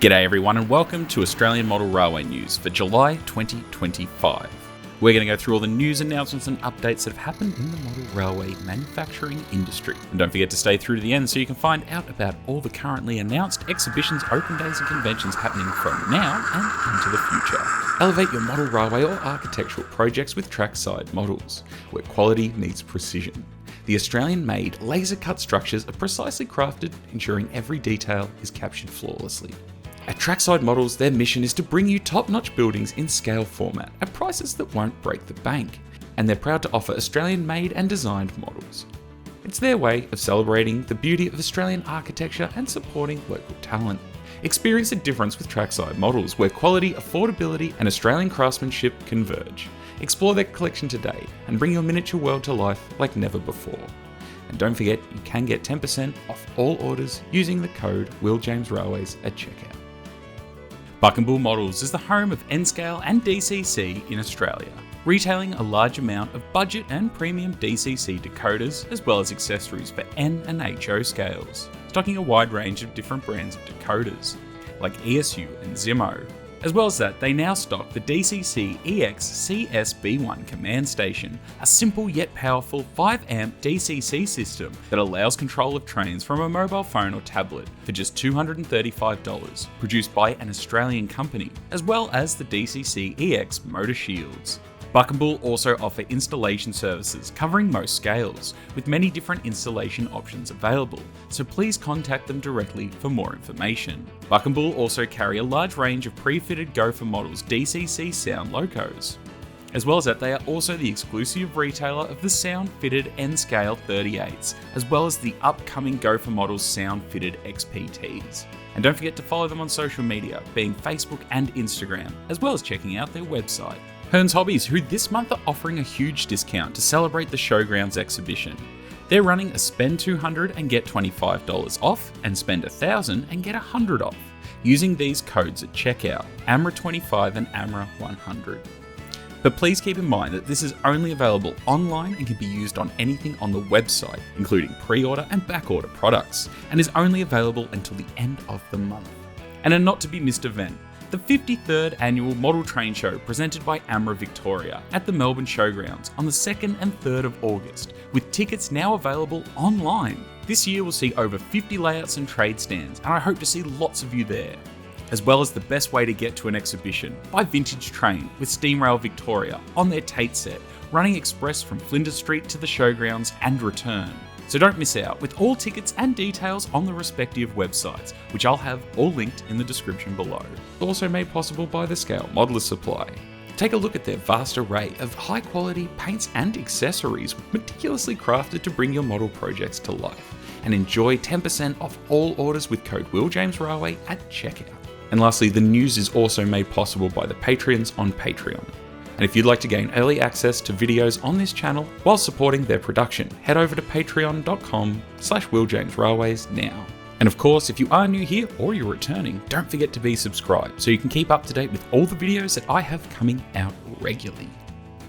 G'day everyone and welcome to Australian Model Railway News for July 2025. We're going to go through all the news announcements and updates that have happened in the model railway manufacturing industry. And don't forget to stay through to the end so you can find out about all the currently announced exhibitions, open days and conventions happening from now and into the future. Elevate your model railway or architectural projects with Trackside Models, where quality meets precision. The Australian-made laser-cut structures are precisely crafted, ensuring every detail is captured flawlessly. At Trackside Models, their mission is to bring you top-notch buildings in scale format at prices that won't break the bank, and they're proud to offer Australian-made and designed models. It's their way of celebrating the beauty of Australian architecture and supporting local talent. Experience the difference with Trackside Models, where quality, affordability, and Australian craftsmanship converge. Explore their collection today and bring your miniature world to life like never before. And don't forget, you can get 10% off all orders using the code WillJamesRailways at checkout. Buckambool Models is the home of N-Scale and DCC in Australia, retailing a large amount of budget and premium DCC decoders as well as accessories for N and HO scales, stocking a wide range of different brands of decoders, like ESU and Zimo. As well as that, they now stock the DCC EX CSB1 command station, a simple yet powerful 5-amp DCC system that allows control of trains from a mobile phone or tablet for just $235, produced by an Australian company, as well as the DCC EX motor shields. Buckambool also offer installation services covering most scales, with many different installation options available, so please contact them directly for more information. Buckambool also carry a large range of pre-fitted Gopher Models DCC Sound locos. As well as that, they are also the exclusive retailer of the sound-fitted N-Scale 38s, as well as the upcoming Gopher Models sound-fitted XPTs. And don't forget to follow them on social media, being Facebook and Instagram, as well as checking out their website. Hearns Hobbies, who this month are offering a huge discount to celebrate the Showgrounds exhibition. They're running a spend $200 and get $25 off, and spend $1,000 and get $100 off, using these codes at checkout, AMRA25 and AMRA100. But please keep in mind that this is only available online and can be used on anything on the website, including pre-order and back-order products, and is only available until the end of the month. And a not to be missed event, the 53rd Annual Model Train Show presented by AMRA Victoria at the Melbourne Showgrounds on the 2nd and 3rd of August, with tickets now available online. This year we'll see over 50 layouts and trade stands, and I hope to see lots of you there. As well as the best way to get to an exhibition, by Vintage Train with Steam Rail Victoria on their Tate set, running express from Flinders Street to the Showgrounds and return. So don't miss out, with all tickets and details on the respective websites, which I'll have all linked in the description below. Also made possible by the Scale Modeler Supply. Take a look at their vast array of high quality paints and accessories meticulously crafted to bring your model projects to life. And enjoy 10% off all orders with code WillJamesRailway at checkout. And lastly, the news is also made possible by the Patreons on Patreon. And if you'd like to gain early access to videos on this channel while supporting their production, head over to patreon.com/WillJamesRailways now. And of course, if you are new here or you're returning, don't forget to be subscribed so you can keep up to date with all the videos that I have coming out regularly.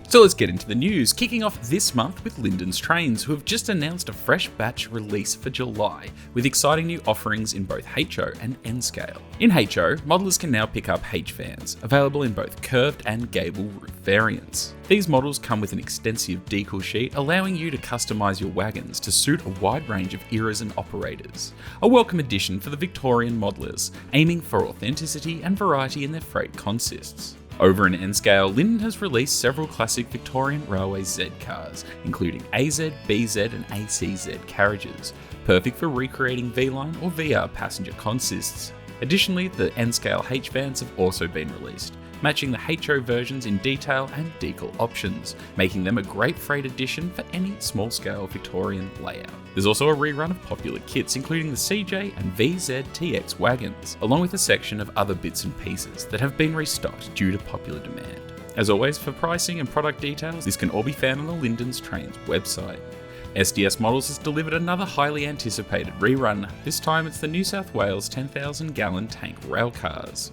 So let's get into the news, kicking off this month with Lyndons Trains, who have just announced a fresh batch release for July, with exciting new offerings in both HO and N-Scale. In HO, modelers can now pick up H-fans, available in both curved and gable roof variants. These models come with an extensive decal sheet, allowing you to customise your wagons to suit a wide range of eras and operators. A welcome addition for the Victorian modelers, aiming for authenticity and variety in their freight consists. Over in N-Scale, Lyndon has released several classic Victorian Railway Z cars, including AZ, BZ and ACZ carriages, perfect for recreating V-line or VR passenger consists. Additionally, the N-Scale H-vans have also been released, matching the HO versions in detail and decal options, making them a great freight addition for any small-scale Victorian layout. There's also a rerun of popular kits, including the CJ and VZ-TX wagons, along with a section of other bits and pieces that have been restocked due to popular demand. As always, for pricing and product details, this can all be found on the Lyndons Trains website. SDS Models has delivered another highly anticipated rerun. This time it's the New South Wales 10,000 gallon tank railcars.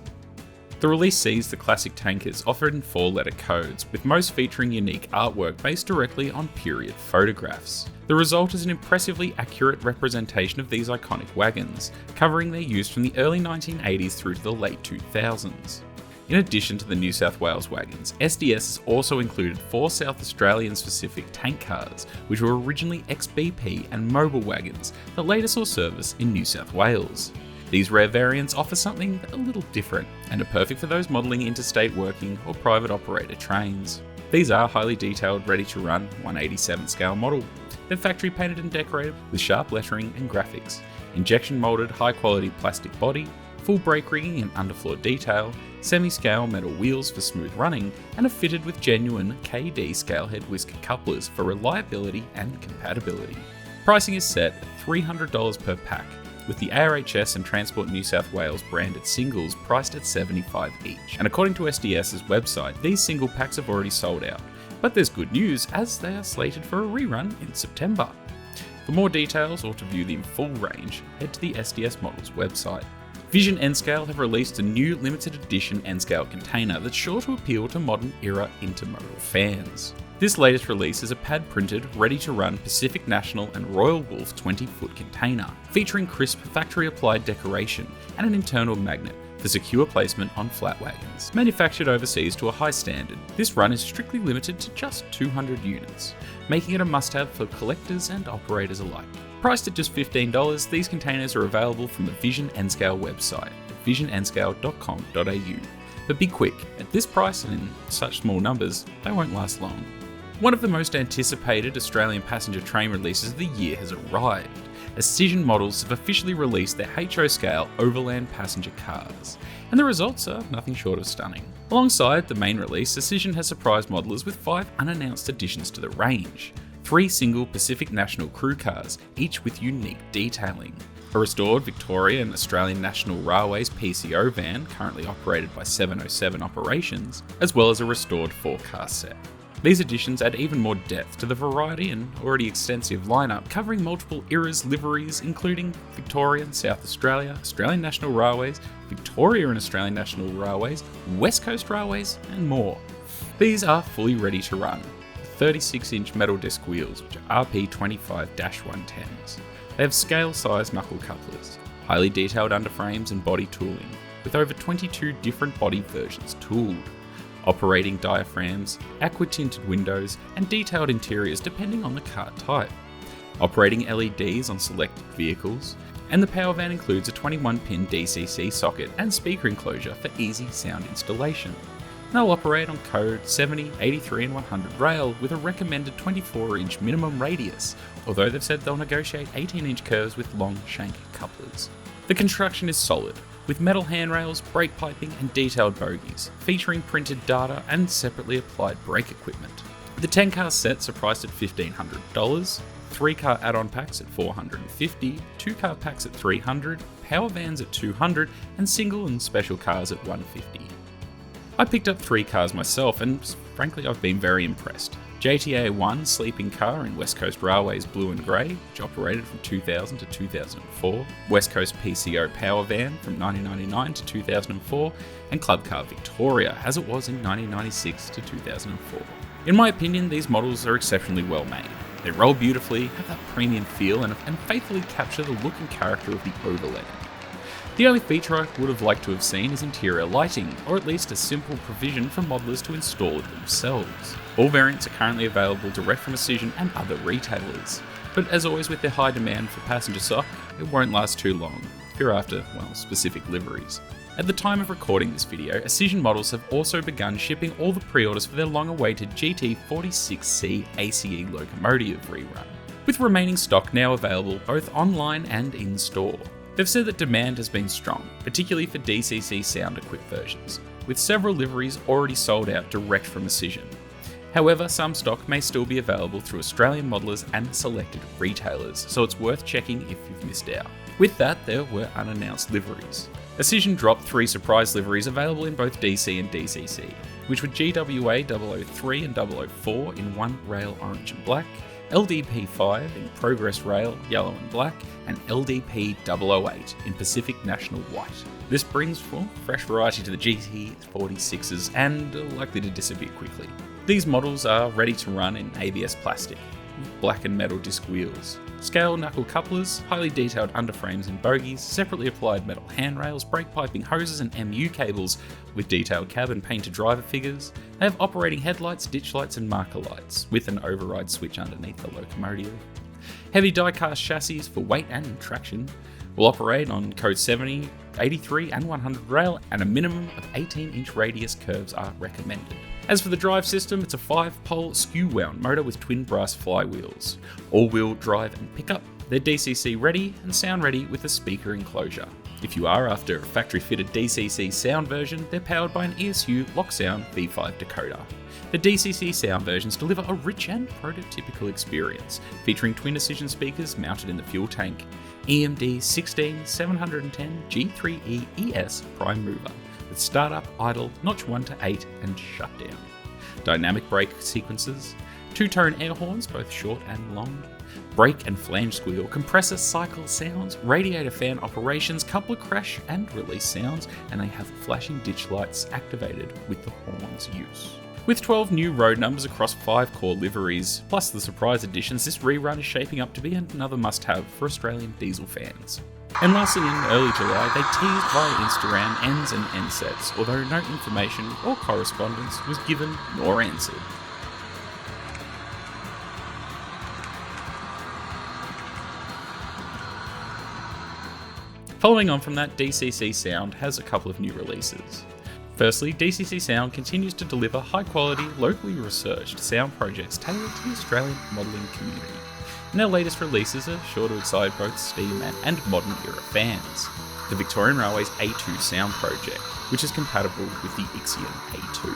The release sees the classic tankers offered in 4-letter codes, with most featuring unique artwork based directly on period photographs. The result is an impressively accurate representation of these iconic wagons, covering their use from the early 1980s through to the late 2000s. In addition to the New South Wales wagons, SDS has also included 4 South Australian specific tank cars, which were originally XBP and mobile wagons that later saw service in New South Wales. These rare variants offer something a little different and are perfect for those modelling interstate working or private operator trains. These are highly detailed, ready to run 1/87 scale model. They're factory painted and decorated with sharp lettering and graphics, injection moulded high quality plastic body, full brake rigging and underfloor detail, semi-scale metal wheels for smooth running, and are fitted with genuine KD scalehead whisker couplers for reliability and compatibility. Pricing is set at $300 per pack, with the ARHS and Transport New South Wales branded singles priced at $75 each. And according to SDS's website, these single packs have already sold out. But there's good news, as they are slated for a rerun in September. For more details or to view the full range, head to the SDS Models website. Vision N-Scale have released a new limited edition N-Scale container that's sure to appeal to modern era intermodal fans. This latest release is a pad-printed, ready-to-run Pacific National and Royal Wolf 20-foot container, featuring crisp factory-applied decoration and an internal magnet for secure placement on flat wagons. Manufactured overseas to a high standard, this run is strictly limited to just 200 units, making it a must-have for collectors and operators alike. Priced at just $15, these containers are available from the Vision N-Scale website at visionscale.com.au. But be quick, at this price and in such small numbers, they won't last long. One of the most anticipated Australian passenger train releases of the year has arrived. Ixion Models have officially released their HO scale overland passenger cars, and the results are nothing short of stunning. Alongside the main release, Auscision has surprised modelers with 5 unannounced additions to the range. 3 single Pacific National crew cars, each with unique detailing. A restored Victoria and Australian National Railways PCO van, currently operated by 707 Operations, as well as a restored 4-car set. These additions add even more depth to the variety and already extensive lineup, covering multiple eras liveries including Victoria and South Australia, Australian National Railways, Victoria and Australian National Railways, West Coast Railways, and more. These are fully ready to run. 36-inch metal disc wheels, which are RP25-110s. They have scale-sized knuckle couplers, highly detailed underframes and body tooling, with over 22 different body versions tooled. Operating diaphragms, aqua-tinted windows, and detailed interiors depending on the car type. Operating LEDs on selected vehicles, and the power van includes a 21-pin DCC socket and speaker enclosure for easy sound installation. They'll operate on code 70, 83 and 100 rail with a recommended 24-inch minimum radius, although they've said they'll negotiate 18-inch curves with long shank couplers. The construction is solid, with metal handrails, brake piping and detailed bogies, featuring printed data and separately applied brake equipment. The 10-car sets are priced at $1,500, 3-car add-on packs at $450, 2-car packs at $300, power vans at $200 and single and special cars at $150. I picked up 3 cars myself and frankly I've been very impressed. JTA1 sleeping car in West Coast Railways blue and grey, which operated from 2000 to 2004, West Coast PCO power van from 1999 to 2004, and Club Car Victoria as it was in 1996 to 2004. In my opinion, these models are exceptionally well made. They roll beautifully, have that premium feel and faithfully capture the look and character of the overland. The only feature I would have liked to have seen is interior lighting, or at least a simple provision for modelers to install it themselves. All variants are currently available direct from Auscision and other retailers, but as always with their high demand for passenger stock, it won't last too long, if you're after, well, specific liveries. At the time of recording this video, Ixion Models have also begun shipping all the pre-orders for their long-awaited GT46C ACE locomotive rerun, with remaining stock now available both online and in-store. They've said that demand has been strong, particularly for DCC Sound equipped versions, with several liveries already sold out direct from Auscision. However, some stock may still be available through Australian modelers and selected retailers, so it's worth checking if you've missed out. With that, there were unannounced liveries. Auscision dropped 3 surprise liveries available in both DC and DCC, which were GWA 003 and 004 in 1 rail orange and black, LDP5 in Progress Rail, yellow and black, and LDP 008 in Pacific National white. This brings fresh variety to the GT46s and are likely to disappear quickly. These models are ready to run in ABS plastic, with black and metal disc wheels, scale knuckle couplers, highly detailed underframes and bogies, separately applied metal handrails, brake piping hoses and MU cables with detailed cab and painted driver figures. They have operating headlights, ditch lights and marker lights, with an override switch underneath the locomotive. Heavy die-cast chassis for weight and traction will operate on code 70, 83 and 100 rail, and a minimum of 18-inch radius curves are recommended. As for the drive system, it's a 5-pole skew-wound motor with twin brass flywheels. All-wheel drive and pickup. They're DCC ready and sound ready with a speaker enclosure. If you are after a factory-fitted DCC Sound version, they're powered by an ESU Locksound V5 decoder. The DCC Sound versions deliver a rich and prototypical experience, featuring twin Ixion speakers mounted in the fuel tank, EMD 16710 G3E ES prime mover, with startup, idle, notch 1 to 8 and shutdown. Dynamic brake sequences, 2-tone air horns both short and long, brake and flange squeal, compressor cycle sounds, radiator fan operations, coupler crash and release sounds, and they have flashing ditch lights activated with the horn's use. With 12 new road numbers across 5 core liveries, plus the surprise additions, this rerun is shaping up to be another must-have for Australian diesel fans. And lastly, in early July, they teased via Instagram ends and end sets, although no information or correspondence was given nor answered. Following on from that, DCC Sound has a couple of new releases. Firstly, DCC Sound continues to deliver high-quality, locally researched sound projects tailored to the Australian modelling community. And their latest releases are sure to excite both steam and modern era fans. The Victorian Railways A2 Sound project, which is compatible with the Ixion A2.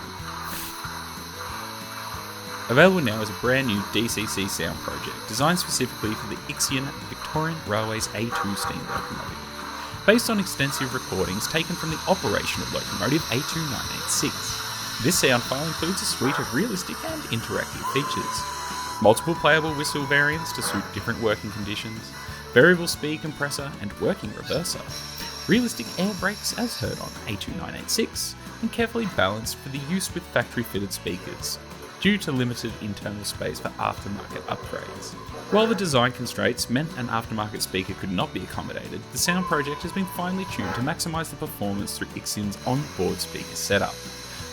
Available now as a brand new DCC Sound project, designed specifically for the Ixion Victorian Railways A2 steam locomotive. Based on extensive recordings taken from the operational locomotive A2986. This sound file includes a suite of realistic and interactive features. Multiple playable whistle variants to suit different working conditions, variable speed compressor and working reverser, realistic air brakes as heard on A2986, and carefully balanced for the use with factory-fitted speakers, due to limited internal space for aftermarket upgrades. While the design constraints meant an aftermarket speaker could not be accommodated, the sound project has been finely tuned to maximise the performance through Ixion's on-board speaker setup,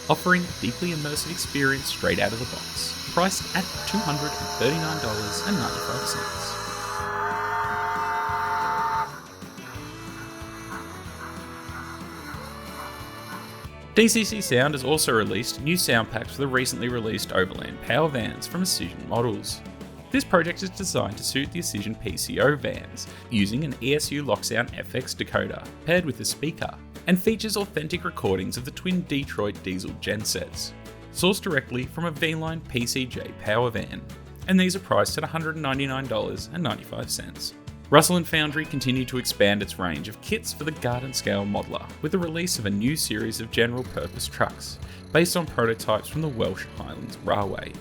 offering a deeply immersive experience straight out of the box, priced at $239.95. DCC Sound has also released new sound packs for the recently released Overland Power Vans from Ixion Models. This project is designed to suit the Auscision PCO vans, using an ESU Locksound FX decoder paired with a speaker, and features authentic recordings of the twin Detroit diesel gensets, sourced directly from a V-Line PCJ power van, and these are priced at $199.95. Russlyn Foundry continued to expand its range of kits for the garden scale modeler with the release of a new series of general purpose trucks, based on prototypes from the Welsh Highlands Railway.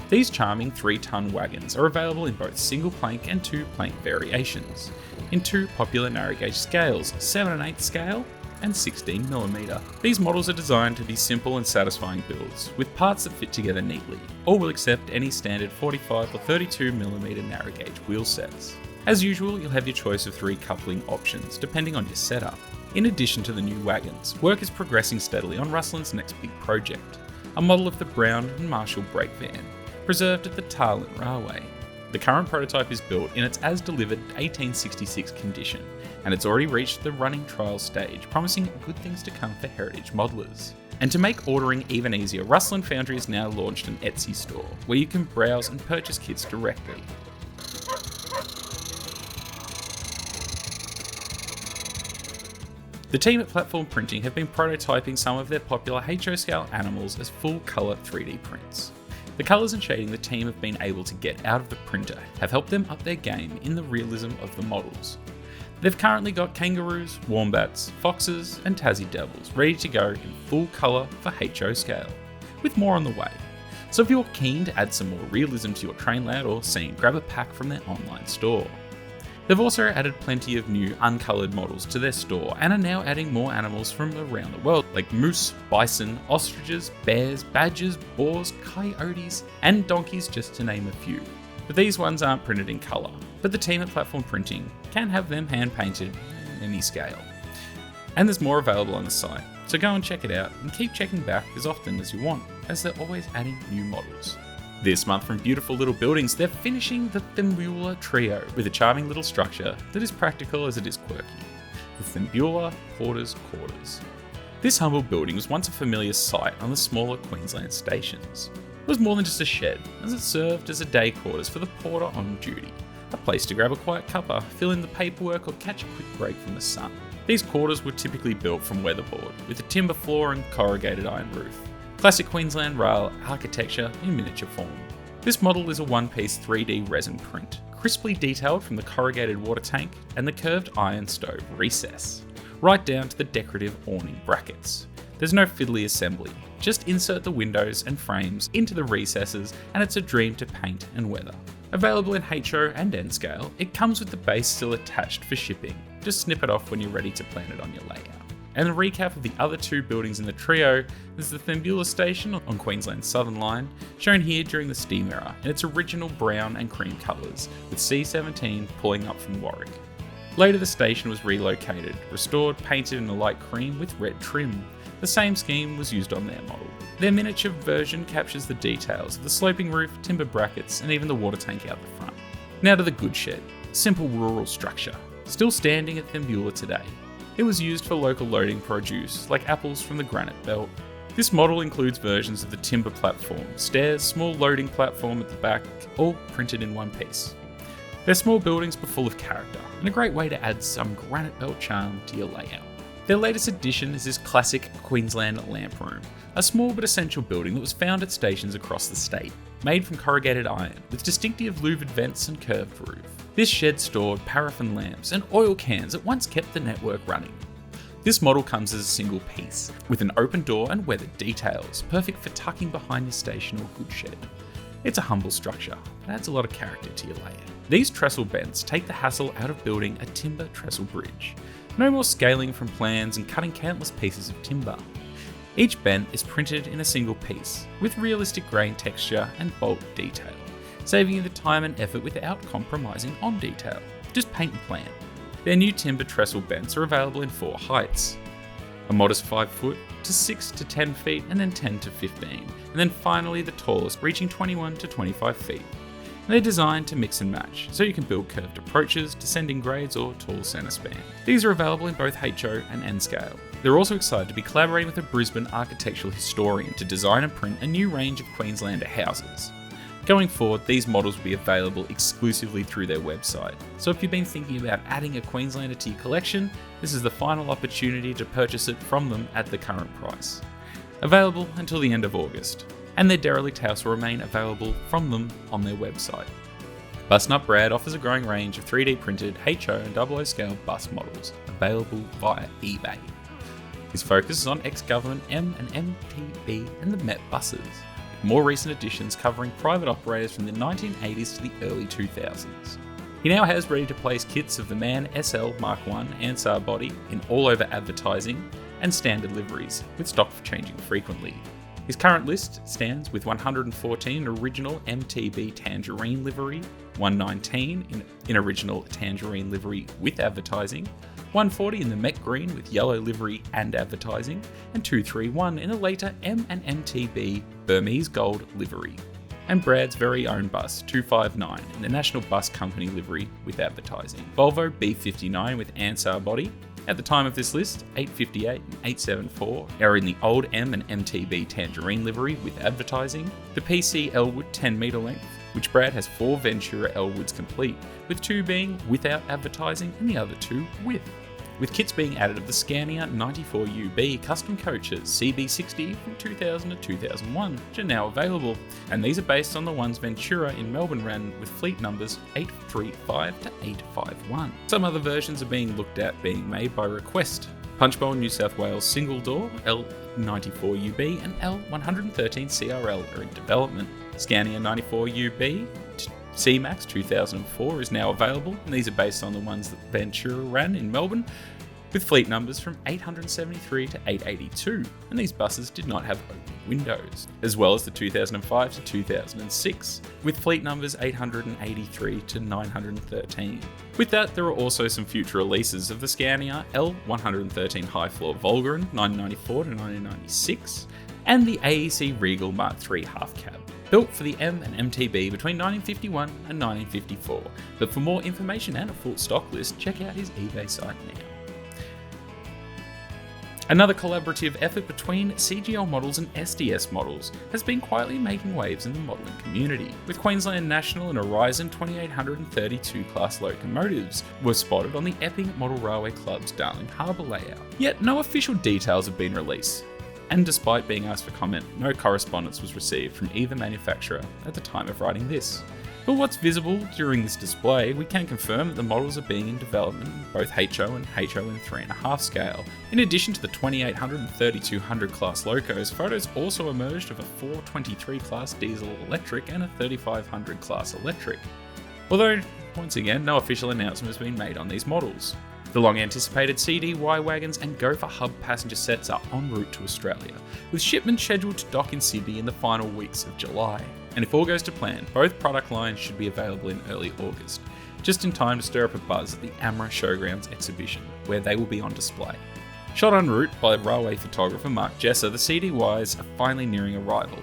These charming 3-ton wagons are available in both single plank and 2-plank variations, in 2 popular narrow gauge scales, 7 1/8 scale and 16mm. These models are designed to be simple and satisfying builds, with parts that fit together neatly, or will accept any standard 45 or 32mm narrow gauge wheel sets. As usual, you'll have your choice of 3 coupling options, depending on your setup. In addition to the new wagons, work is progressing steadily on Russlyn's next big project, a model of the Brown and Marshall brake van, preserved at the Tarlin Railway. The current prototype is built in its as-delivered 1866 condition, and it's already reached the running trial stage, promising good things to come for heritage modelers. And to make ordering even easier, Russlyn Foundry has now launched an Etsy store, where you can browse and purchase kits directly. The team at Platform Printing have been prototyping some of their popular HO scale animals as full-colour 3D prints. The colours and shading the team have been able to get out of the printer have helped them up their game in the realism of the models. They've currently got kangaroos, wombats, foxes and Tassie devils ready to go in full colour for HO scale, with more on the way. So if you're keen to add some more realism to your train layout or scene, grab a pack from their online store. They've also added plenty of new uncoloured models to their store and are now adding more animals from around the world like moose, bison, ostriches, bears, badgers, boars, coyotes and donkeys, just to name a few. But these ones aren't printed in colour, but the team at Platform Printing can have them hand painted in any scale. And there's more available on the site, so go and check it out and keep checking back as often as you want, as they're always adding new models. This month from Beautiful Little Buildings, they're finishing the Thimbula Trio with a charming little structure that is practical as it is quirky. The Thimbula Porter's Quarters. This humble building was once a familiar sight on the smaller Queensland stations. It was more than just a shed, as it served as a day quarters for the porter on duty, a place to grab a quiet cuppa, fill in the paperwork or catch a quick break from the sun. These quarters were typically built from weatherboard, with a timber floor and corrugated iron roof. Classic Queensland rail architecture in miniature form. This model is a one-piece 3D resin print, crisply detailed from the corrugated water tank and the curved iron stove recess, right down to the decorative awning brackets. There's no fiddly assembly, just insert the windows and frames into the recesses and it's a dream to paint and weather. Available in HO and N scale, it comes with the base still attached for shipping. Just snip it off when you're ready to plan it on your layout. And a recap of the other two buildings in the trio is the Thimbula station on Queensland's Southern Line, shown here during the steam era in its original brown and cream colours, with C17 pulling up from Warwick. Later the station was relocated, restored, painted in a light cream with red trim. The same scheme was used on their model. Their miniature version captures the details of the sloping roof, timber brackets, and even the water tank out the front. Now to the goods shed, simple rural structure, still standing at Thimbula today. It was used for local loading produce, like apples from the granite belt. This model includes versions of the timber platform, stairs, small loading platform at the back, all printed in one piece. Their small buildings were full of character, and a great way to add some granite belt charm to your layout. Their latest addition is this classic Queensland lamp room, a small but essential building that was found at stations across the state, made from corrugated iron, with distinctive louvered vents and curved roof. This shed stored paraffin lamps and oil cans that once kept the network running. This model comes as a single piece, with an open door and weathered details, perfect for tucking behind your station or goods shed. It's a humble structure, but adds a lot of character to your layout. These trestle bents take the hassle out of building a timber trestle bridge. No more scaling from plans and cutting countless pieces of timber. Each bent is printed in a single piece, with realistic grain texture and bolt detail, saving you the time and effort without compromising on detail. Just paint and plan. Their new timber trestle bents are available in 4 heights. A modest 5 foot, to 6 to 10 feet, and then 10 to 15, and then finally the tallest reaching 21 to 25 feet. And they're designed to mix and match, so you can build curved approaches, descending grades, or tall centre span. These are available in both HO and N scale. They're also excited to be collaborating with a Brisbane architectural historian to design and print a new range of Queenslander houses. Going forward, these models will be available exclusively through their website. So if you've been thinking about adding a Queenslander to your collection, this is the final opportunity to purchase it from them at the current price. Available until the end of August. And their derelict house will remain available from them on their website. Busnut Brad offers a growing range of 3D printed HO and 00 scale bus models, available via eBay. His focus is on ex-government M and MTB and the Met buses, with more recent additions covering private operators from the 1980s to the early 2000s. He now has ready to place kits of the MAN SL Mark I Ansar body in all over advertising and standard liveries, with stock changing frequently. His current list stands with 114 original MTB Tangerine livery, 119 in original Tangerine livery with advertising, 140 in the Met Green with yellow livery and advertising, and 231 in the later M and MTB Burmese Gold livery. And Brad's very own bus, 259 in the National Bus Company livery with advertising. Volvo B59 with Ansar body. At the time of this list, 858 and 874 are in the old M and MTB Tangerine livery with advertising. The PC Elwood 10 metre length, which Brad has 4 Ventura Elwoods complete, with 2 being without advertising and the other 2 with kits being added of the Scania 94UB custom coaches CB60 from 2000 to 2001, which are now available, and these are based on the ones Ventura in Melbourne ran with fleet numbers 835 to 851. Some other versions are being looked at being made by request, Punchbowl New South Wales single door L94UB and L113 CRL are in development. Scania 94UB C-Max 2004 is now available, and these are based on the ones that Ventura ran in Melbourne, with fleet numbers from 873 to 882, and these buses did not have open windows, as well as the 2005 to 2006, with fleet numbers 883 to 913. With that, there are also some future releases of the Scania L113 high floor Volgaren 1994 to 1996, and the AEC Regal Mark III half cab, built for the M and MTB between 1951 and 1954, but for more information and a full stock list, check out his eBay site now. Another collaborative effort between CGL Models and SDS Models has been quietly making waves in the modelling community, with Queensland National and Horizon 2832 class locomotives were spotted on the Epping Model Railway Club's Darling Harbour layout. Yet no official details have been released, and despite being asked for comment, no correspondence was received from either manufacturer at the time of writing this. But what's visible during this display, we can confirm that the models are being in development in both HO and HON 3.5 scale. In addition to the 2800 and 3200 class locos, photos also emerged of a 423 class diesel electric and a 3500 class electric. Although, once again, no official announcement has been made on these models. The long-anticipated CDY wagons and Gopher hub passenger sets are en route to Australia, with shipments scheduled to dock in Sydney in the final weeks of July. And if all goes to plan, both product lines should be available in early August, just in time to stir up a buzz at the AMRA Showgrounds exhibition, where they will be on display. Shot en route by railway photographer Mark Jesser, the CDYs are finally nearing arrival.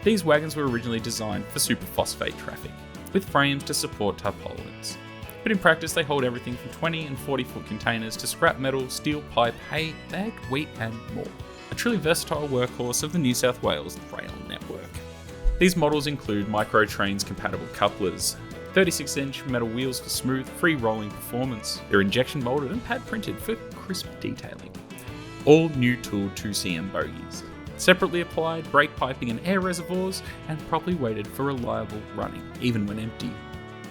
These wagons were originally designed for superphosphate traffic, with frames to support tarpaulins. But in practice, they hold everything from 20 and 40 foot containers to scrap metal, steel pipe, hay, bagged wheat, and more. A truly versatile workhorse of the New South Wales rail network. These models include Micro Trains compatible couplers, 36-inch metal wheels for smooth, free-rolling performance. They're injection molded and pad printed for crisp detailing. All new tooled 2cm bogies, separately applied brake piping and air reservoirs, and properly weighted for reliable running, even when empty.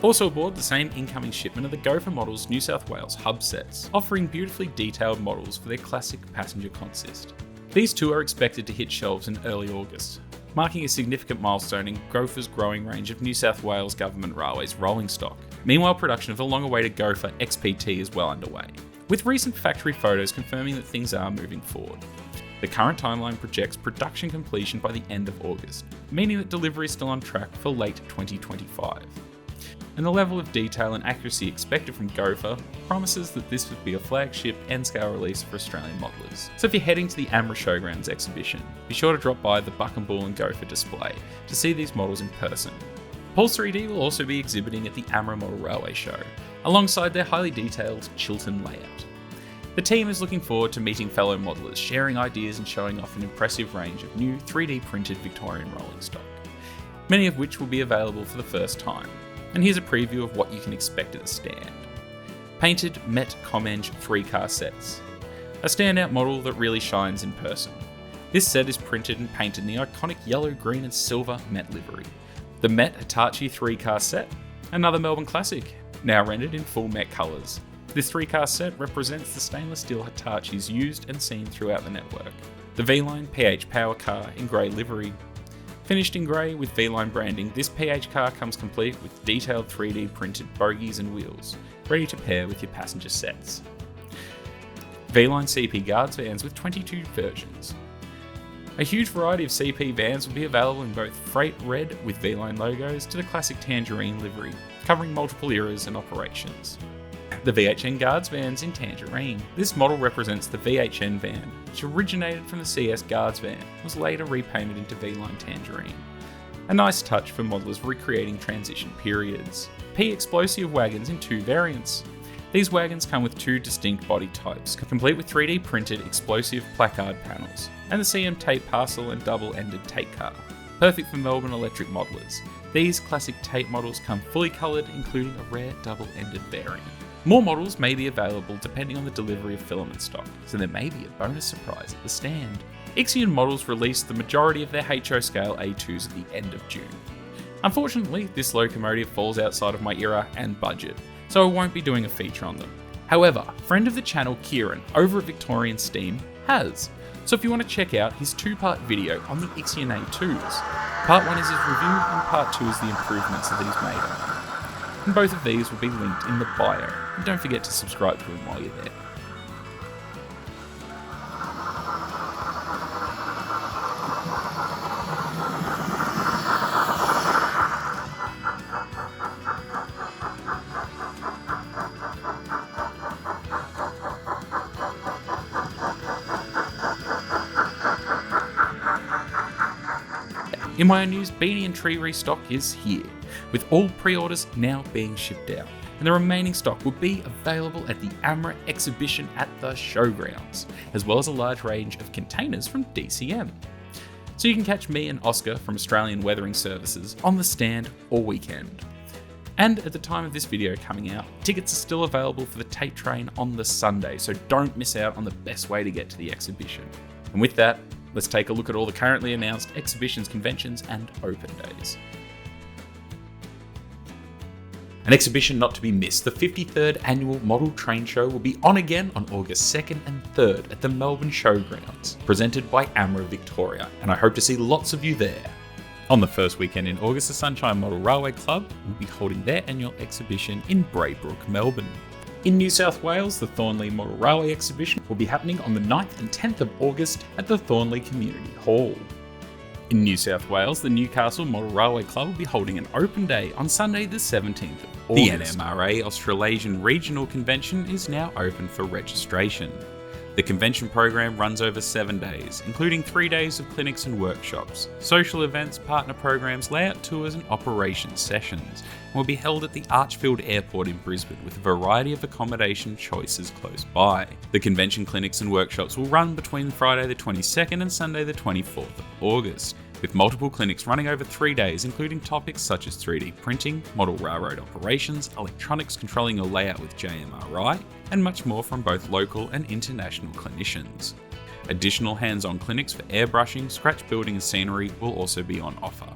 Also aboard the same incoming shipment are the Gopher Models New South Wales hub sets, offering beautifully detailed models for their classic passenger consist. These two are expected to hit shelves in early August, marking a significant milestone in Gopher's growing range of New South Wales Government Railways rolling stock. Meanwhile, production of the long-awaited Gopher XPT is well underway, with recent factory photos confirming that things are moving forward. The current timeline projects production completion by the end of August, meaning that delivery is still on track for late 2025. And the level of detail and accuracy expected from Gopher promises that this would be a flagship N-scale release for Australian modelers. So if you're heading to the AMRA Showgrounds exhibition, be sure to drop by the Buckambool and Gopher display to see these models in person. Pulse 3D will also be exhibiting at the AMRA Model Railway Show, alongside their highly detailed Chiltern layout. The team is looking forward to meeting fellow modelers, sharing ideas and showing off an impressive range of new 3D printed Victorian rolling stock, many of which will be available for the first time. And here's a preview of what you can expect at the stand. Painted Met Comenge 3-car sets. A standout model that really shines in person. This set is printed and painted in the iconic yellow, green and silver Met livery. The Met Hitachi 3-car set, another Melbourne classic, now rendered in full Met colours. This 3-car set represents the stainless steel Hitachis used and seen throughout the network. The V-Line PH Power car in grey livery. Finished in grey with V-Line branding, this PH car comes complete with detailed 3D printed bogies and wheels, ready to pair with your passenger sets. V-Line CP Guards vans with 22 versions. A huge variety of CP vans will be available in both freight red with V-Line logos to the classic tangerine livery, covering multiple eras and operations. The VHN Guards vans in tangerine. This model represents the VHN van, which originated from the CS Guards van and was later repainted into V-Line tangerine. A nice touch for modelers recreating transition periods. P-explosive wagons in 2 variants. These wagons come with 2 distinct body types, complete with 3D printed explosive placard panels, and the CM tape parcel and double-ended tape car. Perfect for Melbourne electric modelers. These classic tape models come fully coloured, including a rare double-ended variant. More models may be available depending on the delivery of filament stock, so there may be a bonus surprise at the stand. Ixion Models released the majority of their HO scale A2s at the end of June. Unfortunately, this locomotive falls outside of my era and budget, so I won't be doing a feature on them. However, friend of the channel Kieran over at Victorian Steam has. So if you want to check out his two-part video on the Ixion A2s, part 1 is his review and part 2 is the improvements that he's made on them. And both of these will be linked in the bio, and don't forget to subscribe to him while you're there. In my own news, Beanie and Tree restock is here, with all pre-orders now being shipped out, and the remaining stock will be available at the AMRA exhibition at the showgrounds, as well as a large range of containers from DCM. So you can catch me and Oscar from Australian Weathering Services on the stand all weekend. And at the time of this video coming out, tickets are still available for the Tape Train on the Sunday, so don't miss out on the best way to get to the exhibition. And with that, let's take a look at all the currently announced exhibitions, conventions, and open days. An exhibition not to be missed, the 53rd Annual Model Train Show will be on again on August 2nd and 3rd at the Melbourne Showgrounds, presented by AMRA Victoria, and I hope to see lots of you there. On the first weekend in August, the Sunshine Model Railway Club will be holding their annual exhibition in Braybrook, Melbourne. In New South Wales, the Thornley Model Railway exhibition will be happening on the 9th and 10th of August at the Thornley Community Hall. In New South Wales, the Newcastle Model Railway Club will be holding an open day on Sunday the 17th of August. The NMRA Australasian Regional Convention is now open for registration. The convention program runs over 7 days, including 3 days of clinics and workshops, social events, partner programs, layout tours and operations sessions, and will be held at the Archfield Airport in Brisbane with a variety of accommodation choices close by. The convention clinics and workshops will run between Friday the 22nd and Sunday the 24th of August, with multiple clinics running over 3 days, including topics such as 3D printing, model railroad operations, electronics controlling your layout with JMRI, and much more from both local and international clinicians. Additional hands-on clinics for airbrushing, scratch building and scenery will also be on offer.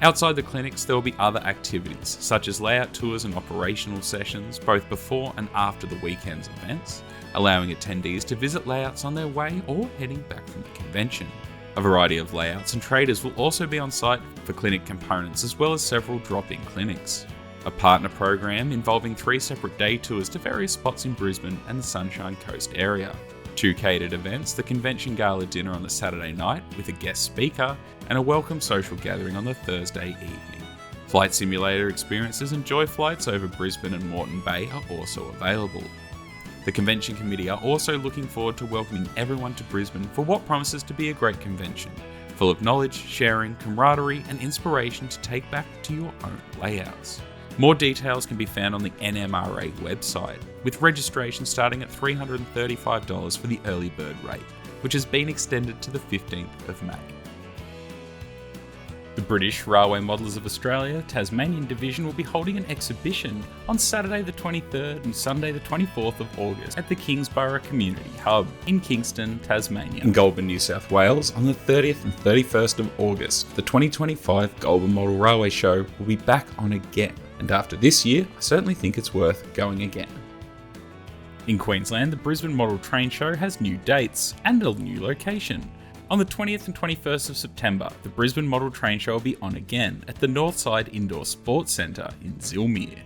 Outside the clinics, there will be other activities, such as layout tours and operational sessions, both before and after the weekend's events, allowing attendees to visit layouts on their way or heading back from the convention. A variety of layouts and traders will also be on site for clinic components, as well as several drop-in clinics. A partner program involving 3 separate day tours to various spots in Brisbane and the Sunshine Coast area. 2 catered events, the convention gala dinner on the Saturday night with a guest speaker, and a welcome social gathering on the Thursday evening. Flight simulator experiences and joy flights over Brisbane and Moreton Bay are also available. The convention committee are also looking forward to welcoming everyone to Brisbane for what promises to be a great convention, full of knowledge, sharing, camaraderie and inspiration to take back to your own layouts. More details can be found on the NMRA website, with registration starting at $335 for the early bird rate, which has been extended to the 15th of May. The British Railway Models of Australia Tasmanian Division will be holding an exhibition on Saturday the 23rd and Sunday the 24th of August at the Kingsborough Community Hub in Kingston, Tasmania. In Goulburn, New South Wales on the 30th and 31st of August, the 2025 Goulburn Model Railway Show will be back on again, and after this year, I certainly think it's worth going again. In Queensland, the Brisbane Model Train Show has new dates and a new location. On the 20th and 21st of September, the Brisbane Model Train Show will be on again at the Northside Indoor Sports Centre in Zilmere.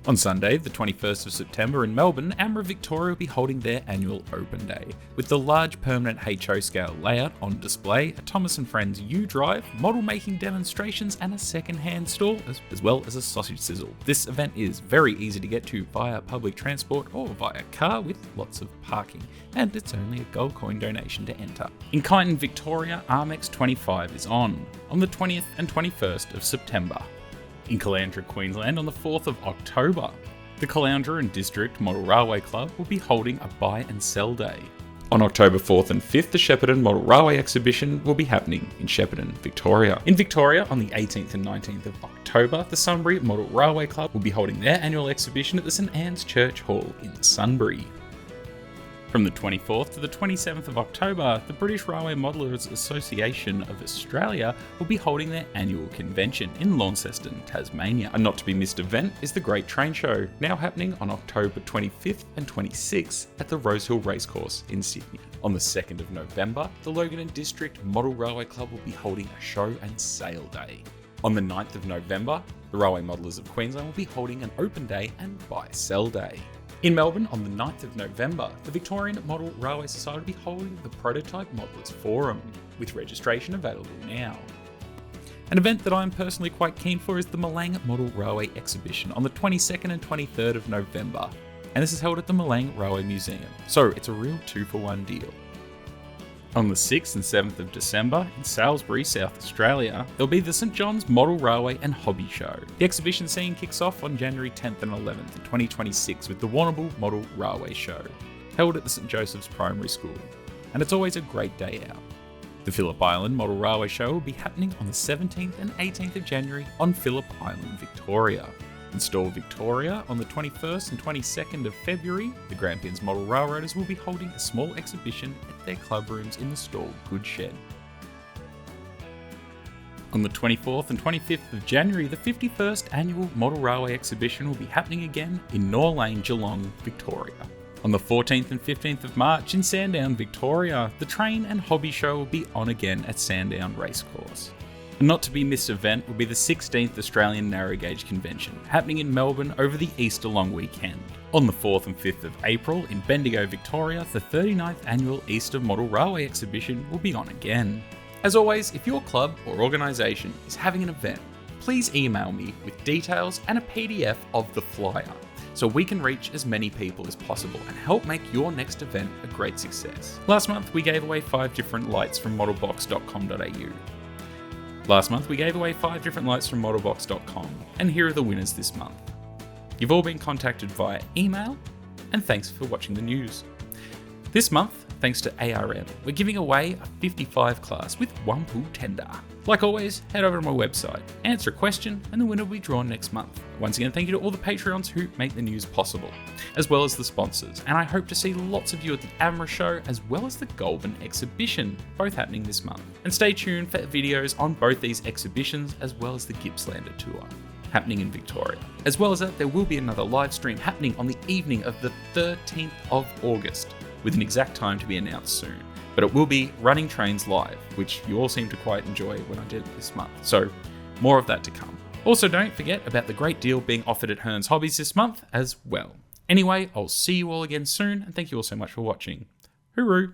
On Sunday, the 21st of September in Melbourne, AMRA Victoria will be holding their annual open day, with the large permanent HO scale layout on display, a Thomas & Friends U-Drive, model making demonstrations and a second-hand stall, as well as a sausage sizzle. This event is very easy to get to via public transport or via car with lots of parking, and it's only a gold coin donation to enter. In Kyneton, Victoria, Armex 25 is on the 20th and 21st of September. In Caloundra, Queensland on the 4th of October, the Caloundra and District Model Railway Club will be holding a buy and sell day. On October 4th and 5th, the Shepparton Model Railway exhibition will be happening in Shepparton, Victoria. In Victoria, on the 18th and 19th of October, the Sunbury Model Railway Club will be holding their annual exhibition at the St Anne's Church Hall in Sunbury. From the 24th to the 27th of October, the British Railway Modelers Association of Australia will be holding their annual convention in Launceston, Tasmania. A not to be missed event is the Great Train Show, now happening on October 25th and 26th at the Rosehill Racecourse in Sydney. On the 2nd of November, the Logan and District Model Railway Club will be holding a show and sale day. On the 9th of November, the Railway Modelers of Queensland will be holding an open day and buy-sell day. In Melbourne, on the 9th of November, the Victorian Model Railway Society will be holding the Prototype Modelers Forum, with registration available now. An event that I'm personally quite keen for is the Malang Model Railway Exhibition on the 22nd and 23rd of November, and this is held at the Malang Railway Museum, so it's a real 2-for-1 deal. On the 6th and 7th of December, in Salisbury, South Australia, there'll be the St John's Model Railway and Hobby Show. The exhibition scene kicks off on January 10th and 11th in 2026 with the Warrnambool Model Railway Show, held at the St Joseph's Primary School, and it's always a great day out. The Phillip Island Model Railway Show will be happening on the 17th and 18th of January on Phillip Island, Victoria. In Stawell, Victoria, on the 21st and 22nd of February, the Grampians Model Railroaders will be holding a small exhibition at their club rooms in the Stawell Goods Shed. On the 24th and 25th of January, the 51st Annual Model Railway Exhibition will be happening again in Nor Lane, Geelong, Victoria. On the 14th and 15th of March in Sandown, Victoria, the Train and Hobby Show will be on again at Sandown Racecourse. A not to be missed event will be the 16th Australian Narrow Gauge Convention, happening in Melbourne over the Easter long weekend. On the 4th and 5th of April in Bendigo, Victoria, the 39th Annual Easter Model Railway Exhibition will be on again. As always, if your club or organisation is having an event, please email me with details and a PDF of the flyer, so we can reach as many people as possible and help make your next event a great success. Last month we gave away 5 different lights from modelbox.com.au. Last month we gave away 5 different lights from modelbox.com, and here are the winners this month. You've all been contacted via email, and thanks for watching the news. This month, thanks to ARM, we're giving away a 55 class with one pool tender. Like always, head over to my website, answer a question, and the winner will be drawn next month. Once again, thank you to all the Patreons who make the news possible, as well as the sponsors, and I hope to see lots of you at the AMRA show as well as the Goulburn exhibition, both happening this month. And stay tuned for videos on both these exhibitions as well as the Gippsland tour, happening in Victoria. As well as that, there will be another live stream happening on the evening of the 13th of August, with an exact time to be announced soon. But it will be Running Trains Live, which you all seem to quite enjoy when I did it this month. So more of that to come. Also, don't forget about the great deal being offered at Hearns Hobbies this month as well. Anyway, I'll see you all again soon, and thank you all so much for watching. Hooroo!